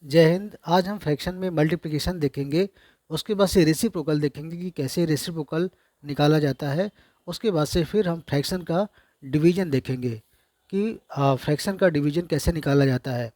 जय हिंद। आज हम फ्रैक्शन में मल्टीप्लिकेशन देखेंगे। उसके बाद से रेसिप्रोकल देखेंगे कि कैसे रेसिप्रोकल निकाला जाता है। उसके बाद से फिर हम फ्रैक्शन का डिवीजन देखेंगे कि फ्रैक्शन का डिवीजन कैसे निकाला जाता है।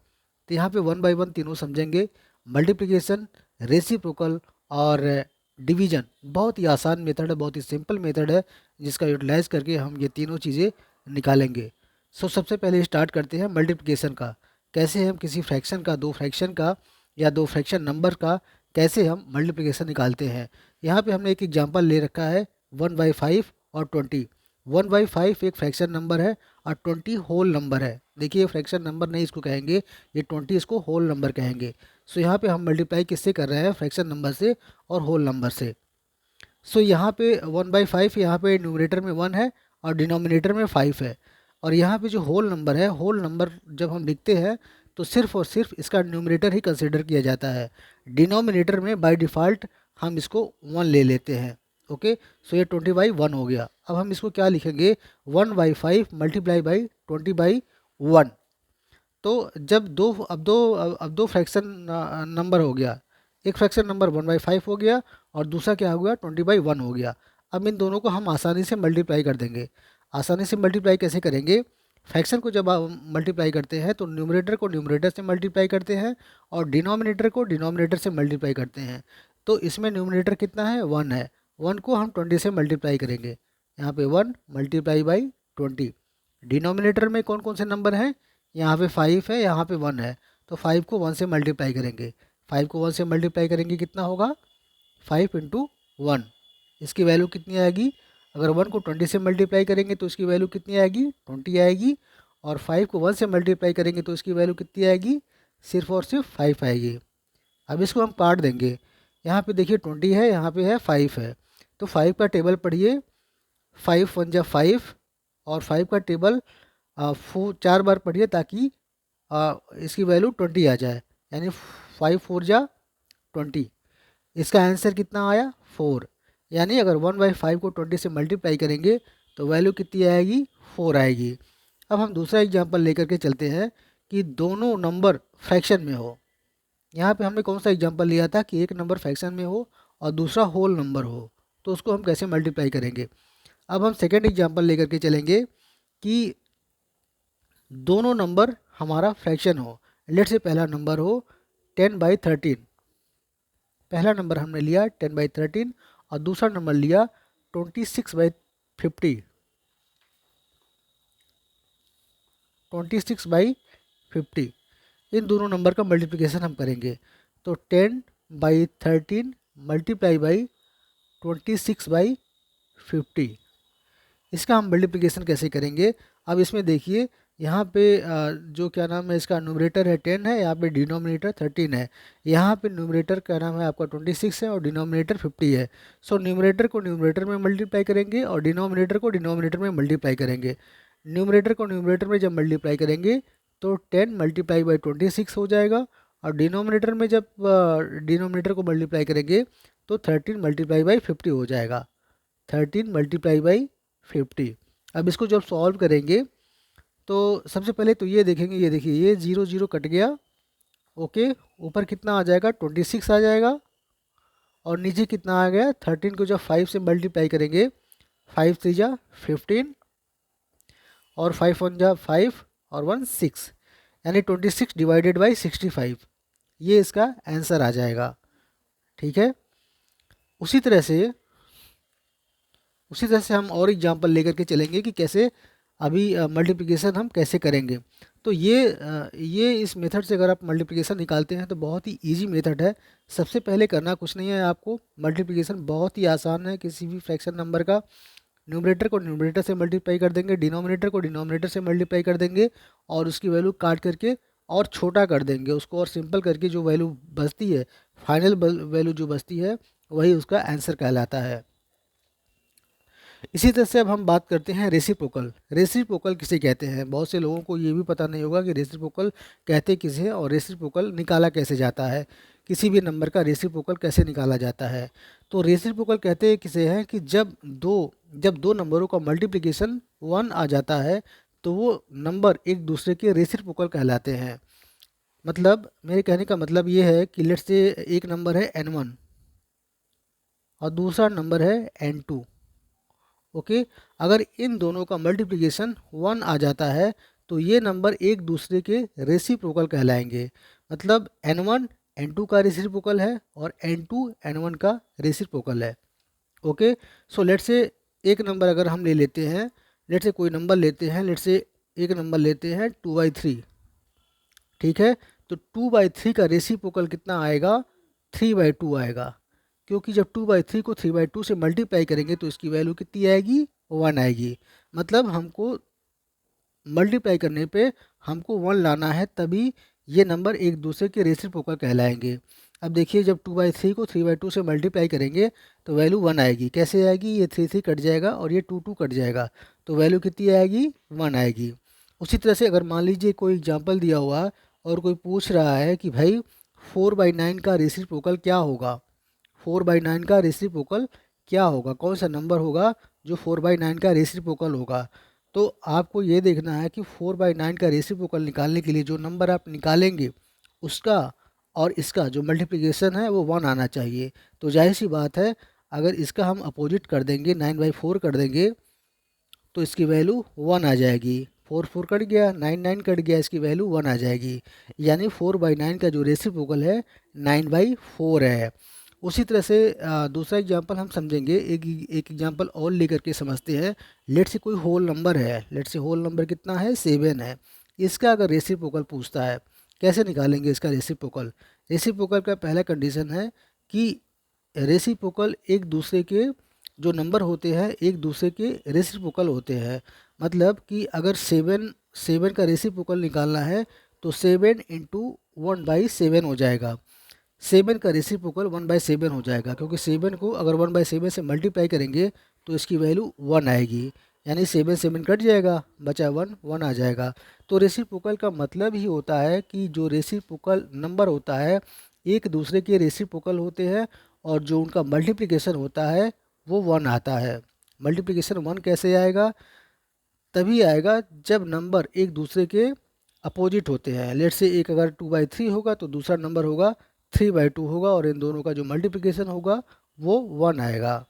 तो यहाँ पे वन बाय वन तीनों समझेंगे। मल्टीप्लिकेशन, रेसिप्रोकल और डिवीजन बहुत ही आसान मेथड है, बहुत ही सिंपल मेथड है जिसका यूटिलाइज करके हम ये तीनों चीज़ें निकालेंगे। सबसे पहले स्टार्ट करते हैं मल्टीप्लिकेशन का। कैसे हम किसी फ्रैक्शन का, दो फ्रैक्शन का या दो फ्रैक्शन नंबर का कैसे हम मल्टीप्लिकेशन निकालते हैं। यहाँ पे हमने एक एग्जांपल ले रखा है 1/5 और 20। 1/5 एक फ्रैक्शन नंबर है और 20 होल नंबर है। देखिए, फ्रैक्शन नंबर नहीं इसको कहेंगे, ये 20 इसको होल नंबर कहेंगे। सो यहाँ पे हम मल्टीप्लाई किससे कर रहे हैं? फ्रैक्शन नंबर से और होल नंबर से। सो यहाँ पे 1/5, यहाँ पे न्यूमरेटर में 1 है और डिनोमिनेटर में 5 है। और यहाँ पे जो होल नंबर है, होल नंबर जब हम लिखते हैं तो सिर्फ और सिर्फ इसका न्यूमरेटर ही कंसिडर किया जाता है। डिनोमिनेटर में बाय डिफ़ॉल्ट हम इसको 1 ले लेते हैं। ओके, सो ये 20/1 हो गया। अब हम इसको क्या लिखेंगे? 1/5 मल्टीप्लाई बाई 20/1। तो जब दो फ्रैक्शन नंबर हो गया। एक फ्रैक्शन नंबर 1/5 हो गया और दूसरा क्या हो गया? 20/1 हो गया। अब इन दोनों को हम आसानी से मल्टीप्लाई कर देंगे। आसानी से मल्टीप्लाई कैसे करेंगे? फ्रैक्शन को जब आप मल्टीप्लाई करते हैं तो न्यूमरेटर को न्यूमरेटर से मल्टीप्लाई करते हैं और डिनोमिनेटर को डिनोमिनेटर से मल्टीप्लाई करते हैं। तो इसमें न्यूमरेटर कितना है? 1 है। 1 को हम 20 से मल्टीप्लाई करेंगे। यहाँ पे 1 मल्टीप्लाई बाई 20। डिनोमिनेटर में कौन कौन से नंबर हैं? यहाँ पे 5 है, यहाँ पे 1 है। तो 5 को 1 से मल्टीप्लाई करेंगे। 5 को 1 से मल्टीप्लाई करेंगे, कितना होगा? 5 इंटू 1। इसकी वैल्यू कितनी आएगी? अगर 1 को 20 से मल्टीप्लाई करेंगे तो इसकी वैल्यू कितनी आएगी? 20 आएगी। और 5 को 1 से मल्टीप्लाई करेंगे तो इसकी वैल्यू कितनी आएगी? सिर्फ और सिर्फ 5 आएगी। अब इसको हम काट देंगे। यहाँ पे देखिए 20 है, यहाँ पे है 5 है। तो 5 का टेबल पढ़िए। 5 1 जा 5 और 5 का टेबल 4 बार पढ़िए ताकि इसकी वैल्यू 20 आ जाए। यानी 5 4 जा 20। इसका आंसर कितना आया? 4। यानी अगर 1/5 को 20 से मल्टीप्लाई करेंगे तो वैल्यू कितनी आएगी? 4 आएगी। अब हम दूसरा एग्जांपल लेकर के चलते हैं कि दोनों नंबर फ्रैक्शन में हो। यहाँ पे हमने कौन सा एग्जांपल लिया था कि एक नंबर फ्रैक्शन में हो और दूसरा होल नंबर हो। तो उसको हम कैसे मल्टीप्लाई करेंगे? अब हम सेकेंड एग्जांपल लेकर के चलेंगे कि दोनों नंबर हमारा फ्रैक्शन हो। लेट से पहला नंबर हो 10/13। पहला नंबर हमने लिया 10/13 और दूसरा नंबर लिया 26/50। 26/50। इन दोनों नंबर का मल्टीप्लिकेशन हम करेंगे। तो 10/13 मल्टीप्लाई बाई 26/50। इसका हम मल्टीप्लिकेशन कैसे करेंगे? अब इसमें देखिए, यहाँ पे जो क्या नाम है, इसका न्यूमरेटर है 10 है, यहाँ पे डिनोमिनेटर 13 है। यहाँ पे न्यूमरेटर क्या नाम है आपका 26 है और डिनोमिनेटर 50 है। सो न्यूमरेटर को न्यूमरेटर में मल्टीप्लाई करेंगे और डिनोमिनेटर को डिनोमिनेटर में मल्टीप्लाई करेंगे। न्यूमरेटर को न्यूमरेटर में जब मल्टीप्लाई करेंगे तो 10 मल्टीप्लाई बाई 26 हो जाएगा। और डिनोमिनेटर में जब डिनोमिनेटर को मल्टीप्लाई करेंगे तो 13 मल्टीप्लाई बाई 50 हो जाएगा। 13 मल्टीप्लाई बाई 50। अब इसको जब सॉल्व करेंगे तो सबसे पहले तो ये देखेंगे, ये देखिए, ये 0 0 कट गया। ओके, ऊपर कितना आ जाएगा? 26 आ जाएगा। और नीचे कितना आ गया? 13 को जब 5 से मल्टीप्लाई करेंगे, 5 3 जा 15 और 5 1 जा 5 और 1 6, यानी 26 डिवाइडेड बाई 65। ये इसका आंसर आ जाएगा। ठीक है। उसी तरह से हम और एग्जांपल लेकर के चलेंगे कि कैसे अभी मल्टीप्लिकेशन हम कैसे करेंगे। तो ये इस मेथड से अगर आप मल्टीप्लिकेशन निकालते हैं तो बहुत ही इजी मेथड है। सबसे पहले करना कुछ नहीं है आपको। मल्टीप्लिकेशन बहुत ही आसान है। किसी भी फ्रैक्शन नंबर का न्यूमरेटर को न्यूमरेटर से मल्टीप्लाई कर देंगे, डिनोमिनेटर को डिनोमिनेटर से मल्टीप्लाई कर देंगे और उसकी वैल्यू काट करके और छोटा कर देंगे उसको, और सिंपल करके जो वैल्यू बचती है, फाइनल वैल्यू जो बचती है, वही उसका आंसर कहलाता है। इसी तरह से अब हम बात करते हैं रेसिप्रोकल। रेसिप्रोकल किसे कहते हैं? बहुत से लोगों को ये भी पता नहीं होगा कि रेसिप्रोकल कहते किसे हैं और रेसिप्रोकल निकाला कैसे जाता है। किसी भी नंबर का रेसिप्रोकल कैसे निकाला जाता है? तो रेसिप्रोकल कहते किसे हैं कि जब दो नंबरों का मल्टीप्लिकेशन 1 आ जाता है तो वो नंबर एक दूसरे के रेसिप्रोकल कहलाते हैं। मतलब मेरे कहने का मतलब ये है कि लेट्स से एक नंबर है n1 और दूसरा नंबर है n2। ओके, अगर इन दोनों का मल्टीप्लिकेशन 1 आ जाता है तो ये नंबर एक दूसरे के रेसिप्रोकल कहलाएंगे। मतलब n1 n2 का रेसिप्रोकल है और n2 n1 का रेसिप्रोकल है। ओके, सो लेट्स से एक नंबर अगर हम ले लेते हैं, लेट्स से कोई नंबर लेते हैं, लेट्स से एक नंबर लेते हैं 2/3। ठीक है, तो 2/3 का रेसिप्रोकल कितना आएगा? 3/2 आएगा, क्योंकि जब 2/3 को 3/2 से मल्टीप्लाई करेंगे तो इसकी वैल्यू कितनी आएगी? 1 आएगी। मतलब हमको मल्टीप्लाई करने पे हमको 1 लाना है, तभी ये नंबर एक दूसरे के रेसिप्रोकल कहलाएंगे। अब देखिए, जब 2/3 को 3/2 से मल्टीप्लाई करेंगे तो वैल्यू 1 आएगी। कैसे आएगी? ये 3 कट जाएगा और ये 2 कट जाएगा, तो वैल्यू कितनी आएगी? 1 आएगी। उसी तरह से अगर मान लीजिए कोई एग्जाम्पल दिया हुआ और कोई पूछ रहा है कि भाई 4/9 का रेसिप्रोकल क्या होगा? 4/9 का रेसिप्रोकल क्या होगा? कौन सा नंबर होगा जो 4/9 का रेसिप्रोकल होगा? तो आपको ये देखना है कि 4/9 का रेसिप्रोकल निकालने के लिए जो नंबर आप निकालेंगे उसका और इसका जो मल्टीप्लिकेशन है वो 1 आना चाहिए। तो जाहिर सी बात है, अगर इसका हम अपोजिट कर देंगे, 9/4 कर देंगे, तो इसकी वैल्यू 1 आ जाएगी। 4 कट गया, 9 कट गया, इसकी वैल्यू 1 आ जाएगी। यानी 4/9 का जो रेसिप्रोकल है 9/4 है। उसी तरह से दूसरा एग्जांपल हम समझेंगे। एक एग्जांपल और लेकर के समझते हैं। लेट से कोई होल नंबर है, लेट से होल नंबर कितना है? 7 है। इसका अगर रेसिप्रोकल पूछता है, कैसे निकालेंगे इसका रेसिप्रोकल? रेसिप्रोकल का पहला कंडीशन है कि रेसिप्रोकल एक दूसरे के जो नंबर होते हैं एक दूसरे के रेसिप्रोकल होते हैं। मतलब कि अगर 7 का रेसिप्रोकल निकालना है तो 7 इंटू 1/7 हो जाएगा। 7 का रेसिप्रोकल 1/7 हो जाएगा, क्योंकि 7 को अगर 1/7 से मल्टीप्लाई करेंगे तो इसकी वैल्यू 1 आएगी। यानी 7 कट जाएगा, बचा 1 आ जाएगा। तो रेसिप्रोकल का मतलब ही होता है कि जो रेसिप्रोकल नंबर होता है एक दूसरे के रेसिप्रोकल होते हैं और जो उनका मल्टीप्लिकेशन होता है वो 1 आता है। मल्टीप्लिकेशन 1 कैसे आएगा? तभी आएगा जब नंबर एक दूसरे के अपोजिट होते हैं। लेट से एक अगर 2/3 होगा तो दूसरा नंबर होगा 3/2 होगा, और इन दोनों का जो मल्टीप्लिकेशन होगा वो 1 आएगा।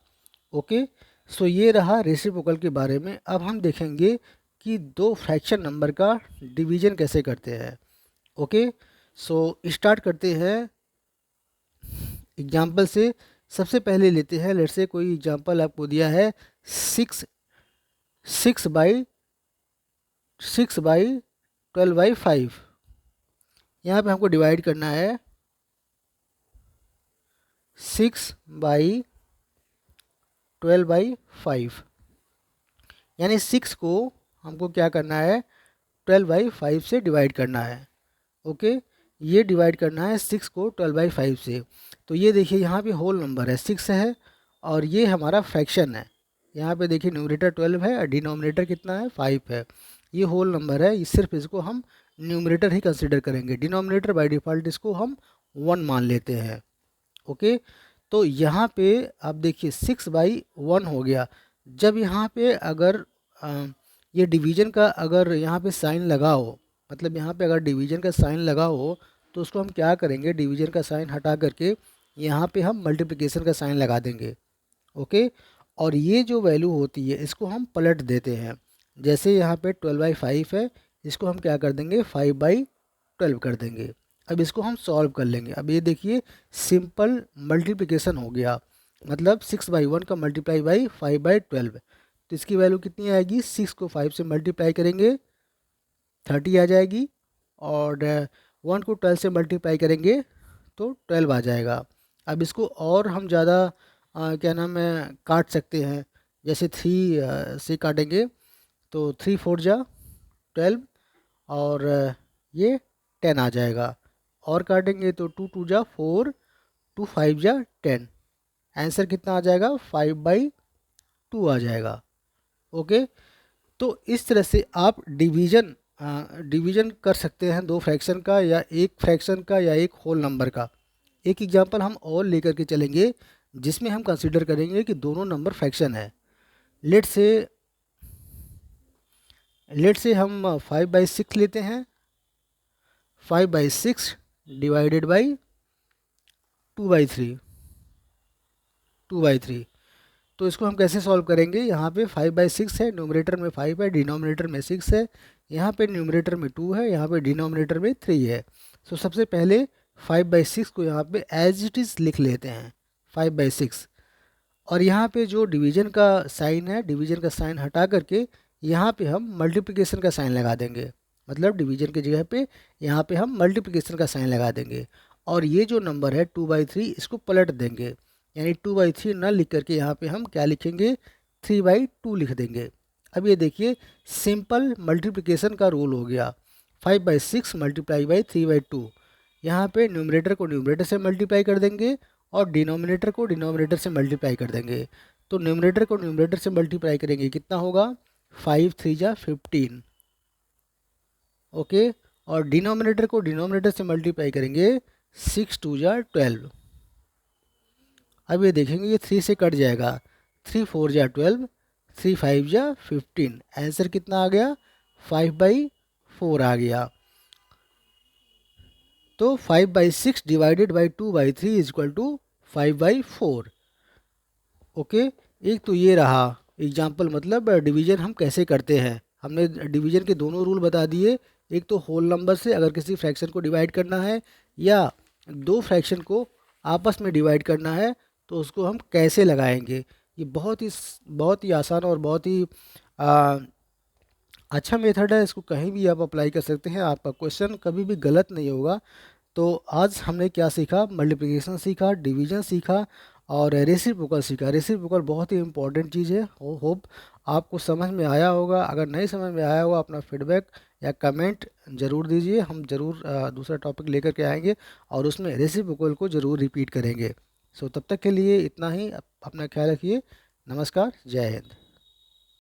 ओके, सो ये रहा रेसिप्रोकल के बारे में। अब हम देखेंगे कि दो फ्रैक्शन नंबर का डिवीजन कैसे करते हैं। ओके, सो स्टार्ट करते हैं एग्जाम्पल से। सबसे पहले लेते हैं, लेट से कोई एग्जाम्पल आपको दिया है 6 6/12/5। यहाँ पे हमको डिवाइड करना है 6/12/5। यानी 6 को हमको क्या करना है? 12/5 से डिवाइड करना है। ओके, ये डिवाइड करना है 6 को 12/5 से। तो ये देखिए, यहाँ पे होल नंबर है 6 है और ये हमारा फ्रैक्शन है। यहाँ पे देखिए न्यूमरेटर 12 है और डिनोमिनेटर कितना है? 5 है। ये होल नंबर है, सिर्फ इसको हम न्यूमरेटर ही कंसिडर करेंगे। डिनोमिनेटर बाय डिफ़ॉल्ट इसको हम 1 मान लेते हैं। ओके, तो यहाँ पे आप देखिए 6/1 हो गया। जब यहाँ पे अगर ये डिवीज़न का अगर यहाँ पे साइन लगा हो, मतलब यहाँ पे अगर डिवीज़न का साइन लगा हो तो उसको हम क्या करेंगे? डिवीज़न का साइन हटा करके यहाँ पे हम मल्टीप्लिकेशन का साइन लगा देंगे। ओके, और ये जो वैल्यू होती है इसको हम पलट देते हैं। जैसे यहाँ पे 12/5 है, इसको हम क्या कर देंगे? 5/12 कर देंगे। अब इसको हम सॉल्व कर लेंगे। अब ये देखिए सिंपल मल्टीप्लिकेशन हो गया। मतलब 6/1 का मल्टीप्लाई बाई 5/12, तो इसकी वैल्यू कितनी आएगी? 6 को 5 से मल्टीप्लाई करेंगे 30 आ जाएगी, और 1 को 12 से मल्टीप्लाई करेंगे तो 12 आ जाएगा। अब इसको और हम ज़्यादा क्या नाम है काट सकते हैं। जैसे 3 से काटेंगे तो 3 4 जा 12, और ये 10 आ जाएगा। और काटेंगे तो 2 2 जा 4, 2 5 जा 10। आंसर कितना आ जाएगा? 5/2 आ जाएगा। ओके, तो इस तरह से आप डिवीज़न कर सकते हैं दो फ्रैक्शन का, या एक फ्रैक्शन का, या एक होल नंबर का। एक एग्जांपल हम और लेकर के चलेंगे जिसमें हम कंसीडर करेंगे कि दोनों नंबर फ्रैक्शन है। लेट से हम 5/6 लेते हैं। 5/6 डिवाइडेड बाई 2/3, 2/3। तो इसको हम कैसे सॉल्व करेंगे, यहाँ पे 5/6 है, न्यूमरेटर में 5 है, डिनोमिनेटर में 6 है, यहाँ पे न्यूमरेटर में 2 है, यहाँ पे डिनोमिनेटर में 3 है। तो सबसे पहले 5/6 को यहाँ पे एज इट इज़ लिख लेते हैं, 5/6। और यहाँ पे जो डिवीजन का साइन है, डिवीजन का साइन हटा करके यहाँ पे हम मल्टीप्लिकेशन का साइन लगा देंगे। मतलब डिवीजन की जगह पे यहाँ पे हम मल्टीप्लिकेशन का साइन लगा देंगे। और ये जो नंबर है 2/3, इसको पलट देंगे, यानी 2/3 ना लिख करके यहाँ पे हम क्या लिखेंगे, 3/2 लिख देंगे। अब ये देखिए सिंपल मल्टीप्लिकेशन का रूल हो गया, 5/6 मल्टीप्लाई बाई 3/2। यहाँ पे न्यूमरेटर को न्यूमरेटर से मल्टीप्लाई कर देंगे और डिनोमिनेटर को डिनोमिनेटर से मल्टीप्लाई कर देंगे। तो न्यूमरेटर को न्यूमरेटर से मल्टीप्लाई करेंगे, कितना होगा, 5 3 जा 15, ओके। और डिनोमिनेटर को डिनोमिनेटर से मल्टीप्लाई करेंगे, 6 2 जा 12। अब ये देखेंगे ये 3 से कट जाएगा, 3 4 जा 12, 3 5 जा 15। आंसर कितना आ गया, 5/4 आ गया। तो 5/6 divided by 2/3 is equal to 5/4, okay. एक तो ये रहा एग्जाम्पल, मतलब डिवीजन हम कैसे करते हैं। हमने डिवीजन के दोनों रूल बता दिए, एक तो होल नंबर से अगर किसी फ्रैक्शन को डिवाइड करना है, या दो फ्रैक्शन को आपस में डिवाइड करना है तो उसको हम कैसे लगाएंगे। ये बहुत ही आसान और बहुत ही आ, अच्छा मेथड है, इसको कहीं भी आप अप्लाई कर सकते हैं, आपका क्वेश्चन कभी भी गलत नहीं होगा। तो आज हमने क्या सीखा, मल्टीप्लिकेशन सीखा, डिवीजन सीखा और रेसिप्रोकल सीखा। रेसिप्रोकल बहुत ही इंपॉर्टेंट चीज़ है। होप आपको समझ में आया होगा। अगर नहीं समझ में आया होगा अपना फीडबैक या कमेंट ज़रूर दीजिए, हम ज़रूर दूसरा टॉपिक लेकर के आएंगे और उसमें रेसिप्रोकल को ज़रूर रिपीट करेंगे। सो तब तक के लिए इतना ही, अपना ख्याल रखिए। नमस्कार, जय हिंद।